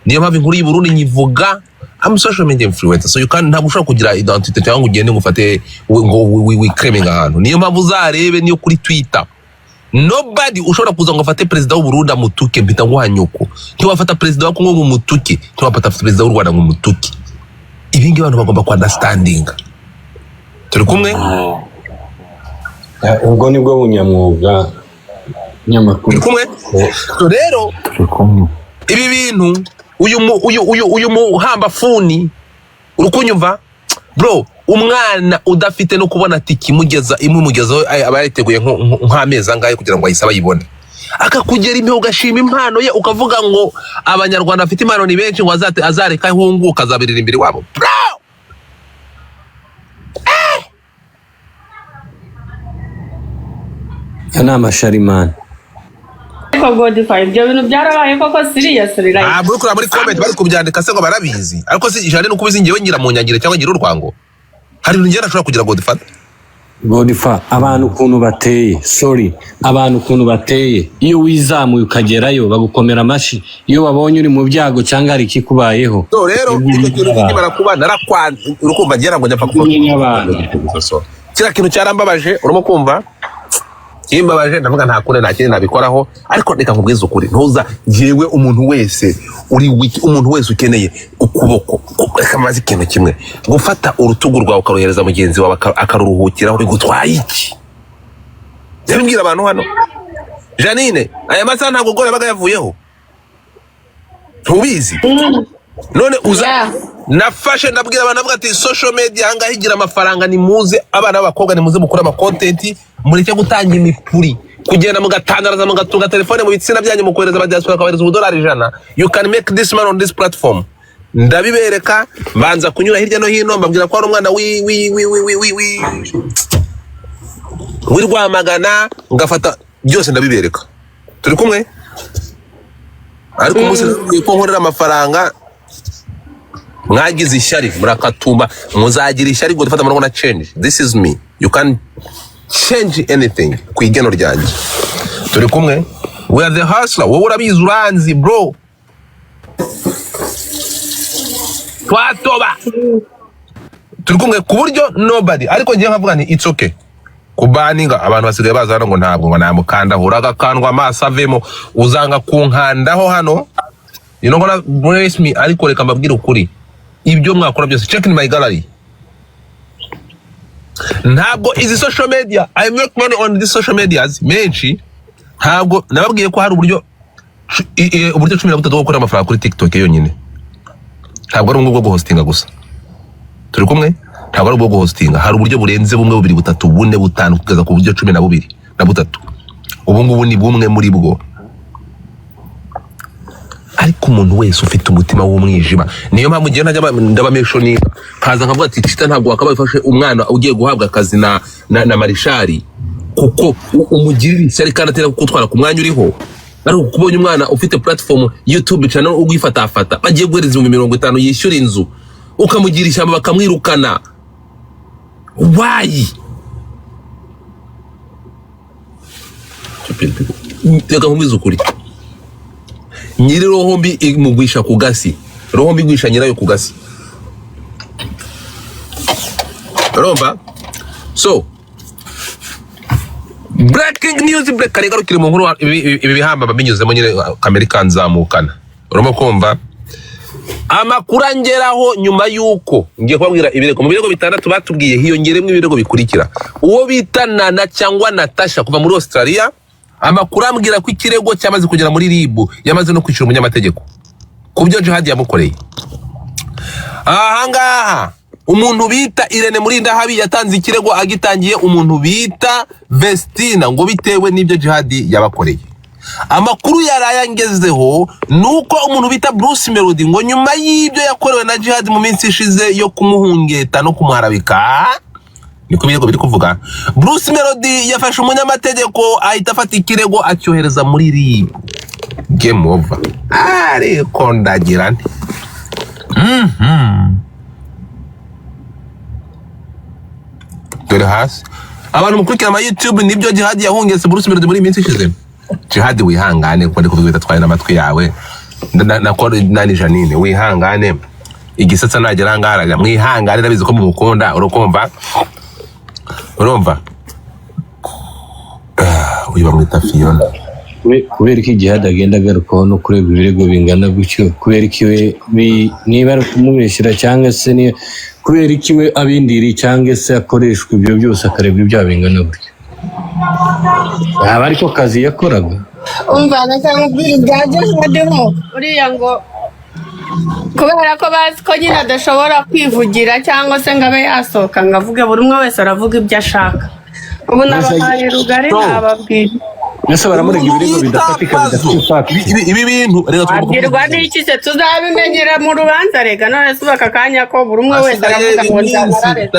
niyo mpamvu inkuru y'Uburundi nyivuga. I'm social media influencer, so you can't ntabwo ushobora kugira identity cyangwa ugende ngufate ngo wikremenga ahantu. Niyo mpamvu uzarebe niyo kuri Twitter nobody ushobora kuza ngo afate president w'u Burundi amutuke mpita nguhanyuko. Ntiwafata president wa Kongo ngo mutuke, ntiwafata president w'u Rwanda ngo mutuke. Ibi ngibi abantu bagomba ku understanding. Turi kumwe? ubwo nibwo bunyamwuga nyamakuru. Turi kumwe? So rero ibi bintu uyu muhamba funi urukunyumva bro. Umwana udafite no kubona tiki imugezaho aba yariteguye nk'amezi angahe kugira ngo ayisaba yibone, akakugera impe ugashima impano ye ukavuga ngo abanyarwanda bafite impano ni benshi ngo azareka ihunguka azabirira imbere wabo bro. ni amasharimani. Ariko Godfather ibyo bintu byarabaye koko serious right? Bro kuri muri comment bari kubyandika se ngo barabizi, ariko si ijana nuko ubizi ngewe ngira mu nyangire cyangwa ngira urwango. Hari ibintu ngera ashobora kugira Godfather abantu ukuntu bateye iyo wizamuye ukagerayo bagukomera amashi iyo babonye uri mu byago cyangwa hari ikikubayeho. So rero icyo kintu kimara kuba narakwanze urukumva ngera ngo nyapfa kuko kira kintu cyarambabaje urimo kumva kimbabaje ndavuga nta kure nta kindi nabikoraho, ariko reka nkubwize ukuri ntuza jewe umuntu wese uri wiki umuntu wese ukeneye ukuboko kamaze ikintu kimwe gufata urutugu rwawe ukaruhereza mugenzi wawe akaruruhukiraho bigutwaye iki. Ndabwira abantu hano Janine aya masaha ntabwo gore baga yavuyeho tubizi none uza nafashe ndabwira abantu avuga ati social media hanga higira amafaranga ni muze abana b'abakobwa ni muze mukora ama content mureke gutanga imipuri kugenda mugatandaraza mugatunga telefone mu bitsina byanyu mukohereza abadiaspora akabareza $100. You can make this man on this platform. Ndabibereka banza kunyura hirya no hino mbabwira ko ari umwana Rwamagana ngafata byose ndabibereka. Turi kumwe? Ariko umunsi ko nkorera amafaranga mwagize ishyari murakatuma muzagira ishyari ngo dufata amarongo na change. This is me. You can change anything ku igeno ryanjye. Turi kumwe? We are the hustler. Wowe urabizi uranzi bro. Twatoba. Turi kumwe ku buryo nobody ariko ngiye nkavuga ni it's okay. Kubaninga abantu basigaye bazana ngo ntabwo ngo namukanda huraga kandwa amaso avemo uzanga kunkandaho hano. You know gonna brace me ariko reka mbabwira ukuri. Ibyo mwakora byose check in my gallery. Ntabwo izi social media I make money on these social medias menshi ntabwo nababwiye ko hari uburyo uburyo 13 bwo gukora amafaranga kuri TikTok yonyine ntabwo ari ubwo bwo hostinga gusa turi kumwe ntabwo ari ubwo bwo hostinga hari uburyo burenze bumwe bubiri butatu bune butanu kugeza ku buryo 12 na butatu ubu ngubu ni bumwe muri bwo ariko umuntu wese ufite umutima w'umwijima niyo mpamvu ngiye najya ndabameshoni kaza nkavuga ati Chita ntabwo wakabafashe umwana ugiye guhabwa akazi na Marishari kuko umugirira ishyari kandi atera kutwara ku mwanya uriho ari ukubonye umwana ufite platform YouTube channel ugifatafata bagiye guhereza 50 yishyura inzu ukamugira ishyamba bakamwirukana why teka nkubiza ukuri nyiri roho mbi imugwisha ku gasi roho mbi gwisha nyirayo ku gasi romba so breaking news kare garukire mu nkuru ibi bihamba babinyuzemo nyine Amerika nzamukana urimo kumva amakuru angeraho nyuma yuko ngiye kubabwira ibirego mu birego bitandatu batubwiye hiyongeremo ibirego bikurikira uwo bita Nana cyangwa Natasha kuva muri Australia amakuru ambwira ko ikirego cyamaze kugera muri RIB yamaze no kwishura umunyamategeko kubyo Jihad yamukoreye ahangaha umuntu bita Irene Murindahabi yatanze ikirego agitangiye umuntu bita Vestina ngo bitewe n'ibyo Jihad yabakoreye amakuru yarayangezeho nuko umuntu bita Bruce Melody ngo nyuma y'ibyo yakorewe na Jihad mu minsi ishize yo kumuhungeta no kumuharabika niko birego biri kuvuga Bruce Melody yafashe umunyamategeko ahita afata ikirego acyohereza muri RIB game over ariko ndagira nti dore hasi abantu mukurikira ama YouTube nibyo Jihad yahungetse Bruce Melody muri minsi ishize Jihad wihangane kuko ndiko bitatwaye n'amatwi yawe nakora nani Janine wihangane igisatsa nagera ngara mwihangane ndabizi ko mumukunda urukumva urumva uyu bamwita Fiona kubera ko Jihad agenda agarukaho no kureba ibirego bingana gutyo kubera ko niba ari kumubeshyira cyangwa se ni kubera ko we abindiri cyangwa se akoreshwa ibyo byose akareba ibyo bingana gutyo aba ariko kazi yakoraga umva nakangubwira ibya Jihad uriya ngo kubera ko bazi ko nyine adashobora kwivugira cyangwa se ngo abe yasohoka ngo avuge buri umwe wese aravuga ibyo ashaka ubu nabahaye rugari nababwira nese baramurega ibirego bidafatika bidafite ibi bintu abwirwa n'iki se tuzabimenyera mu rubanza rega none se ubaka akanya ko buri umwe wese aravuga ngo nzabarare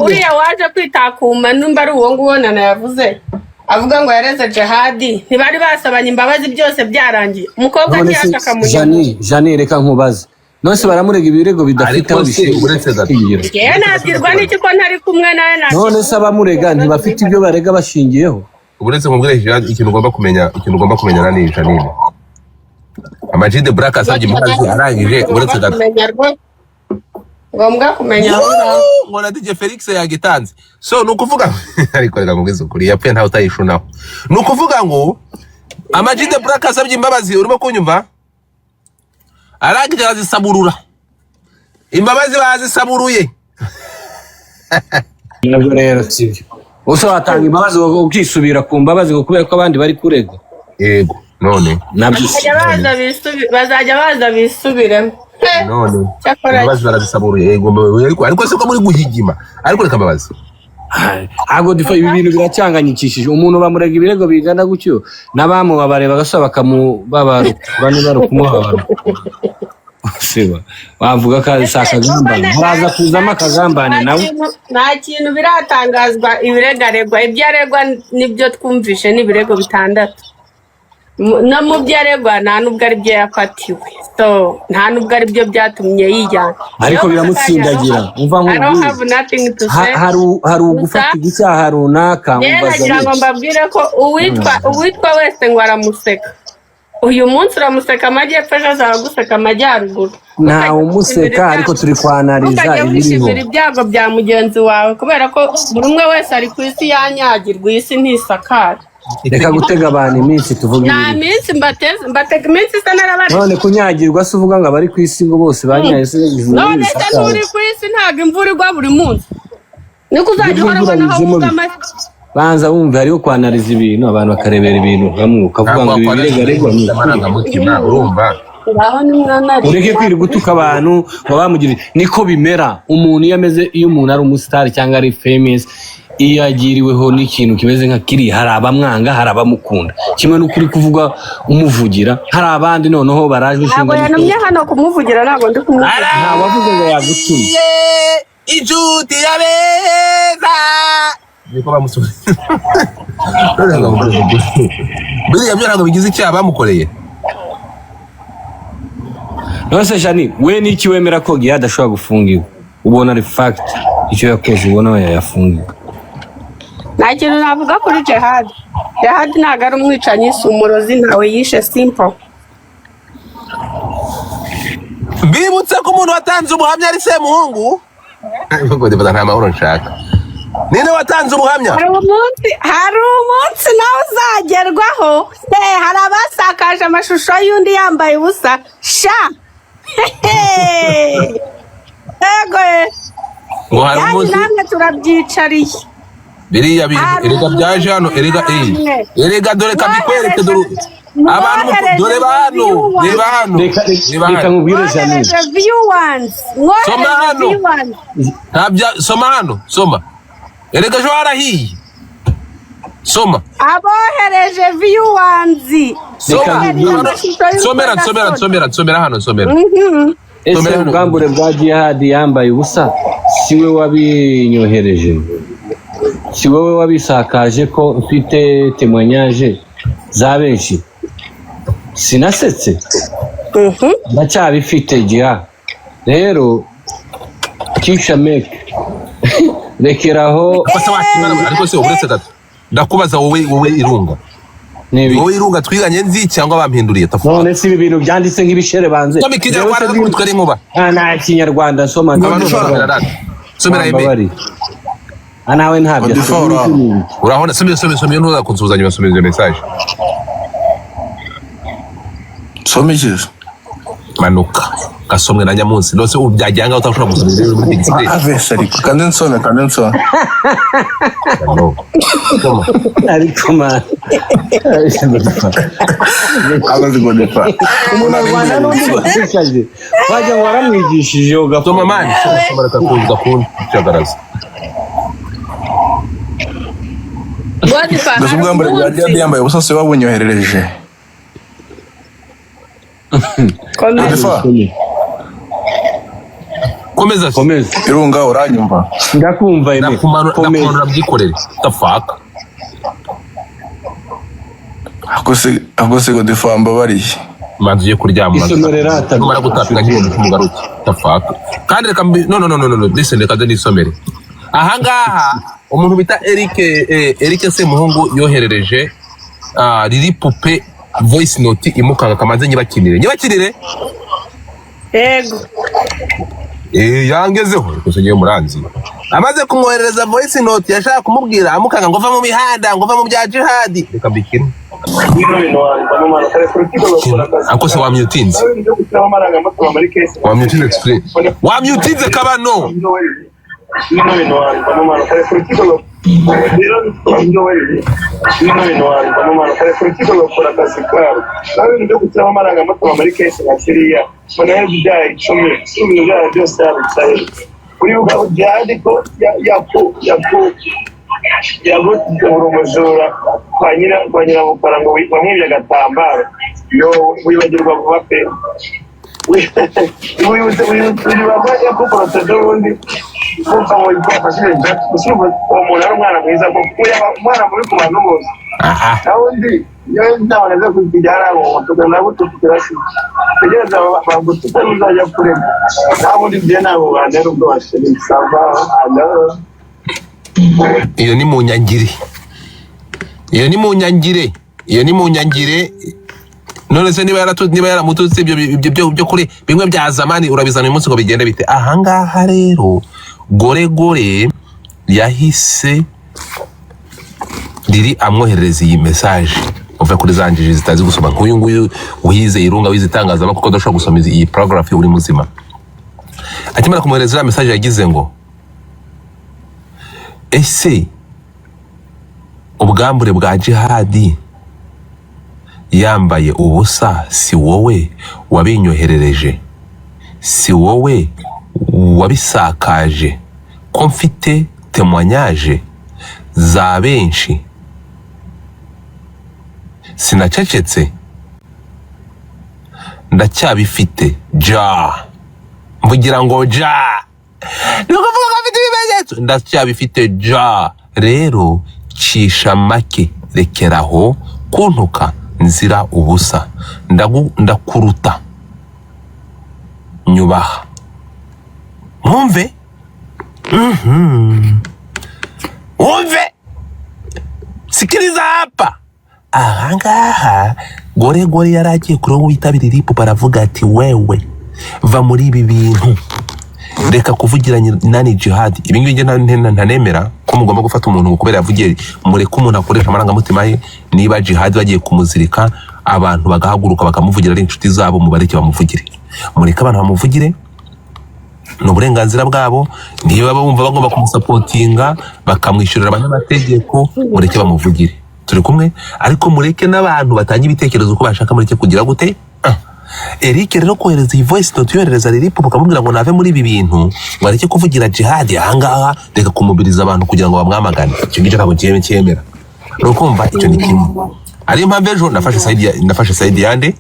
uriya waje kwitakuma numba ari uwo nguwo Nana yavuze avuga ngo yareze Jihad ntibari basabanye imbabazi byose byarangiye umukobwa cyashaka munyana Jani reka nkubaze nose baramurega ibirego bidafite aho bishingiye nabwirwa n'iki ko ntari kumwe nawe none se abamurega ntibafite ibyo barega bashingiyeho uburetse mubwire Jihad ikintu ugomba kumenya nani Janine Amajide Black asabye imbabazi arangije uburetse ngombwa kumenya ngo na DJ Felix yagitanze so nukuvuga ariko reka ngubwize ukuri yapfuye ntawe utayishunaho nukuvuga ngo Amajide Black asabye imbabazi urimo kunyumva arangije azisaburura imbabazi bazisaburuye nabwo rero sibyo uso watanga imbabazi ukisubira ku mbabazi kubera ko abandi bari kurega yego none bazajya baza bisubiremo none imbabazi barazisaburuye yego ariko se ko muri guhigima ariko reka mbabazi ago difa ibi bintu biracyanganyikishije umuntu bamurega ibirego bigana gutyo n'abamubabare bagasaba bakamubabara bane barukumuhabara siba bavuga ko ari sakagambane haraza kuzama akagambane nawe nta kintu biratangazwa ibiregaregwa ibyaregwa nibyo twumvishe n'ibirego bitandatu no mu byaregwa nta nubwo ari byo yafatiwe so nta nubwo ari byo byatumye yijyana ariko biramutsindagira umva hari ugufata icyaha runaka nagira ngo mbabwire ko uwitwa wese ngo aramuseka uyu munsi uramuseka amajyepfo ejo azaguseka amajyaruguru ntawe umuseka ariko turi kwanariza ibiriho ibyago bya mugenzi wawe kubera ko buri umwe wese ari ku isi yanyagirwa isi ntisakara reka gutega abantu iminsi tuvuga nta minsi mbatega iminsi isa narabari none kunyagirwa se uvuga ngo abari ku isi ngo bose banyaye se none se n'uri ku isi ntabwo imvura igwa buri munsi niko uzajya uhora ubona aho uvuga banza wumva hariho kwanariza ibintu abantu bakarebera ibintu hamwe ukavuga ngo ibi biregaregwa ni amarangamutima urumva ngaho ni mwana ari ureke kwirirwa gutuka abantu ngo bamugirire niko bimera umuntu iyo umuntu ari umusitari cyangwa ari famous iyo agiriweho n'ikintu kimeze nka kiri hari abamwanga hari abamukunda kimwe n'ukuri kuvuga umuvugira hari abandi noneho baraje ntabwo yanumye hano kumuvugira ntabwo ndi kumuvugira nta wavuze ngo yagutuye inshuti ya beza niko bamusubiza biriya byo ntabwo bigize icyaha bamukoreye nose Jani we n'iki wemera ko Gihad adashobora gufungirwa ubona ari fact icyo yakoze ubona yafungiwe nta kintu navuga kuri Jihad ntabwo ari umwicanyi si umurozi ntawe yishe simple mbibutse ko umuntu watanze ubuhamya ari Semuhungu nta mahoro nshaka ninde watanze ubuhamya hari umunsi nawe uzagerwaho hari abasakaje amashusho y'undi yambaye ubusa sha ego ngo hari umunsi namwe turabyicariye biriya bintu erega byaje hano erega dore kabikwereke dore abantu dore hano reka nkubwire Jani soma hano soma erega jo harahiye soma abohereje viewers somera hano ese ubwambure bwa Gihad yambaye ubusa siwe wabinyohereje si wowe wabisakaje ko mfite témoignage za benshi sinasetse ndacyabifite Gihad rero kisha make rekeraho ariko se uretse gato ndakubaza wowe irunga wowe irunga twiganye nzi cyangwa bampinduriye tafu none si ibi bintu byanditse nk'ibishere banze soma ikinyarwanda n'umutwe ari nkuba nta kinyarwanda soma somera imbere nawe ntabyo urabona somera ntuza kunsuzanya basomeza message somejije manuka gasomwe na nyamunsi nose ubyajyanga utashobora gusomeza muri digitale ariko kandi nsome ariko man abazi godefa umunyarwanda n'undi basikaje wajya waramwigishije ugatoma mani somera kakuza kundi cyagaraza gusa ubwambure bwa Gihad yambaye ubusa se wabunyoherereje komeza irunga uranyumva ndakumva nakumanura byikorere tafaka akose godefa mbabariye manzi yo kuryama isomerera numara gutapira ngiye kumugaruka tafaka kandi reka no listen reka nisomere ahangaha umuntu bita Eric Semuhungu yoherereje riri pupe voice note imukanga kamanze nyibakinire yego yangezeho rwose ngiye muranzi amaze kumwoherereza voice note yashaka kumubwira amukanga ngo va mu mihanda ngo va mu bya Jihad reka mbikire akose wamyutinze wamyutinze kabano kwa nyiramukara ngo wamwibye agatambaro yo wibagirwa vuba pe wibagirwa ko porotede ubundi kumva ngo yifashije gusa uwo muntu ari umwana mwiza kuko umwana muri ku bantu bose naho undi iyo ntaboneze kujya hari abo tugana gutukira si tegereza bagutuka n'uzajya kurema naho undi bye ntabwo bantera ubwo bashira isamba iyo ni mu nyangire none se niba yaramututse ibyo byo kuri bimwe bya zamani urabizana uyu munsi ngo bigende bite ahangaha rero gore yahise riri amwoherereza iyi message uva kuri zanjije zitazi gusoma nk'uyu nguyu wize irunga wize itangazamakuru kuko adashobora gusoma iyi paragraph uri muzima akimara kumwoherereza message yagize ngo ese ubwambure bwa jihadi yambaye ubusa, si wowe wabinyoherereje, si wowe wabisakaje, ko mfite témoignage za benshi sinacecetse, ndacyabifite ja, mvugira ngo ja, nuko mvuga ko mfite ibimenyetso, ndacyabifite ja. Rero cisha make, rekeraho kuntuka nzira ubusa, ndakuruta, nyubaha, mwumve umve, sikiliza hapa. Ahangaha gore yaragiye kuri wowe witabira iripo, baravuga ati wewe va muri ibi bintu, reka kuvugira nani jihad. Ibi ngibi ntanemera ko mugomba gufata umuntu kubera yavugiye, mureke umuntu akoresha amarangamutima ye. Niba jihad bagiye kumuzirika, abantu bagahaguruka bakamuvugira ari inshuti zabo, mubareke bamuvugire, mureke abantu bamuvugire, ni uburenganzira bwabo. Niba bumva bagomba kumusapotinga bakamwishyurira abanyamategeko, mureke bamuvugire, turi kumwe. Ariko mureke n'abantu batanga ibitekerezo uko bashaka, mureke kugira gute. Eric rero kohereza iyi voice note yohereza Lilipo bakamubwira ngo nave muri ibi bintu, bareke kuvugira jihad ahangaha, reka kumubiriza abantu kugira ngo bamwamagane. Icyo gice ntabwo cyemera, urukumva. Icyo ni kimwe. Ari mpamvu ejo nafashe side yande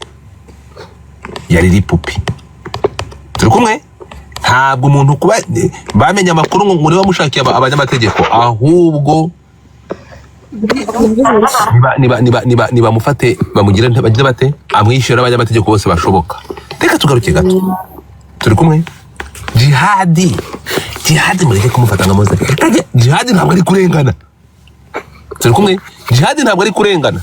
ya Lilipo, turi kumwe. Ntabwo umuntu kuba bamenya amakuru ngo muri bamushakiye abanyamategeko, ahubwo niba mufate bamugire bagira bate, amwishyura abanyamategeko bose bashoboka. Reka tugaruke gato, turi kumwe. Jihad mureke kumufata nka moza. Jihad ntabwo ari kurengana, turi kumwe. Jihad ntabwo ari kurengana,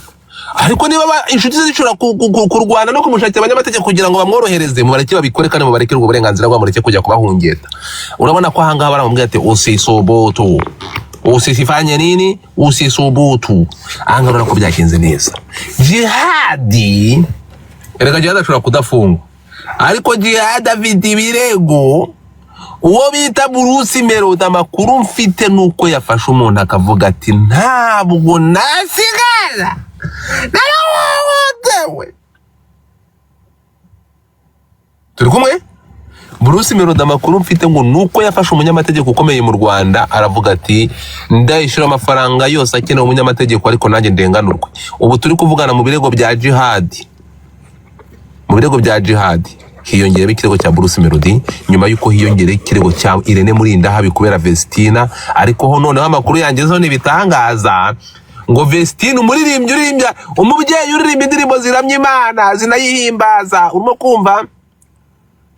ariko niba inshuti zishobora kurwana no kumushakira abanyamategeko kugira ngo bamworohereze, mubareke babikore kandi mubareke ubwo burenganzira bwa, mureke kujya kubahungeta. Urabona ko ahangaha baramubwira ati usisoboto, usifanye nini, usisubutu. Ahangaha urabona ko byagenze neza. Jihad erega jihad ashobora kudafungwa, ariko jihad afite ibirego. Uwo bita Bruce Melody, amakuru mfite nuko yafashe umuntu akavuga ati ntabwo nasigara narahohotewe. Turi kumwe. Bruce Melody, amakuru mfite ngo nuko yafashe umunyamategeko ukomeye mu Rwanda, aravuga ati ndayishira amafaranga yose akeneye umunyamategeko, ariko nanjye ndenganurwe. Ubu turi kuvugana mu birego bya jihad, mu birego bya jihad hiyongera ikirego cya Bruce Melody, nyuma yuko hiyongera ikirego cya Irene Murindahabi kubera Vestina. Ariko ho noneho amakuru yangezeho n'ibitangaza ngo Vestina umuririmbyi uririmba, umubyeyi uririmba indirimbo ziramya Imana zinayihimbaza, urimo kumva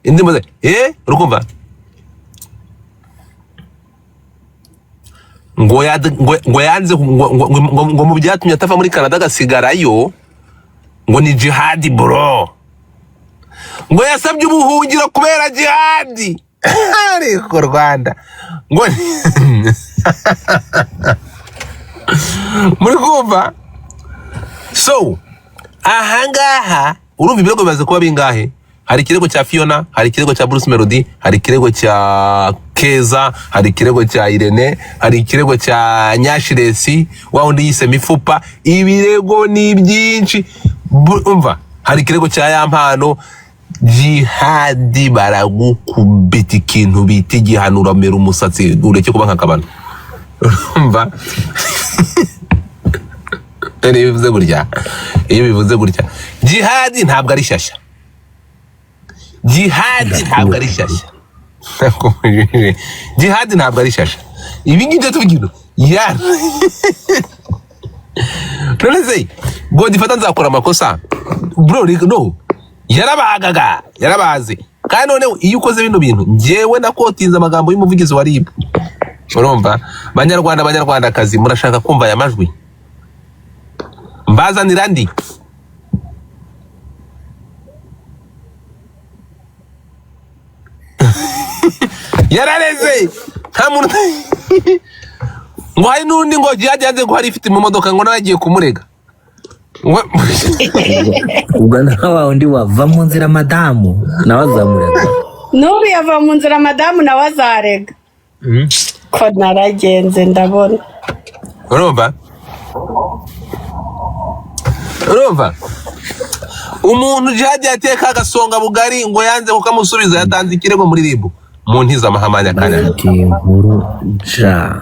indirimbo ze urukumva, ngo yanze ngo mu byatumye atava muri Canada agasigarayo ngo ni jihad bro, ngo yasabye ubuhungiro kubera jihad. Ariko Rwanda ngo muri kumva. So ahangaha urumva ibirego bimaze kuba bingahe? Hari ikirego cya Fiona, hari ikirego cya Bruce Melody, hari ikirego cya Keza, hari ikirego cya Irene, hari ikirego cya Nyashiresi wa undi yise Mifupa. Ibirego ni byinshi, umva. Hari ikirego cya Yampano. Jihad baragukubita ikintu bita igihanura mera umusatsi ureke kuba nk'akabano, urumva. Iyo bivuze gutya, jihad ntabwo ari shyashya, jihad ntabwo ari shyashya, jihad ntabwo ari shyashya. Ibi ngiye tuvugira ya none se God fata nzakora amakosa bro, no yarabazi. Kandi none iyo ukoze bino bintu, njyewe nakotinze amagambo y'umuvugizi wa RIB, urumva. Banyarwandakazi, murashaka kumva aya majwi? Mbazanira ndi yarareze nta muntu ngo hari n'undi ngo jyaje ngo hari ifite mu modoka ngo nawe agiye kumurega. Ubwo nawe undi wava mu nzira madamu nawe azamurega, n'ubu yava mu nzira madamu nawe azarega. Ko naragenze ndabona, urumva. urumva umuntu jihadi yateka agasonga bugari ngo yanze kukamusubiza yatanze ikirego muri ribu mu ntiza mahamanya kandi inkuru ja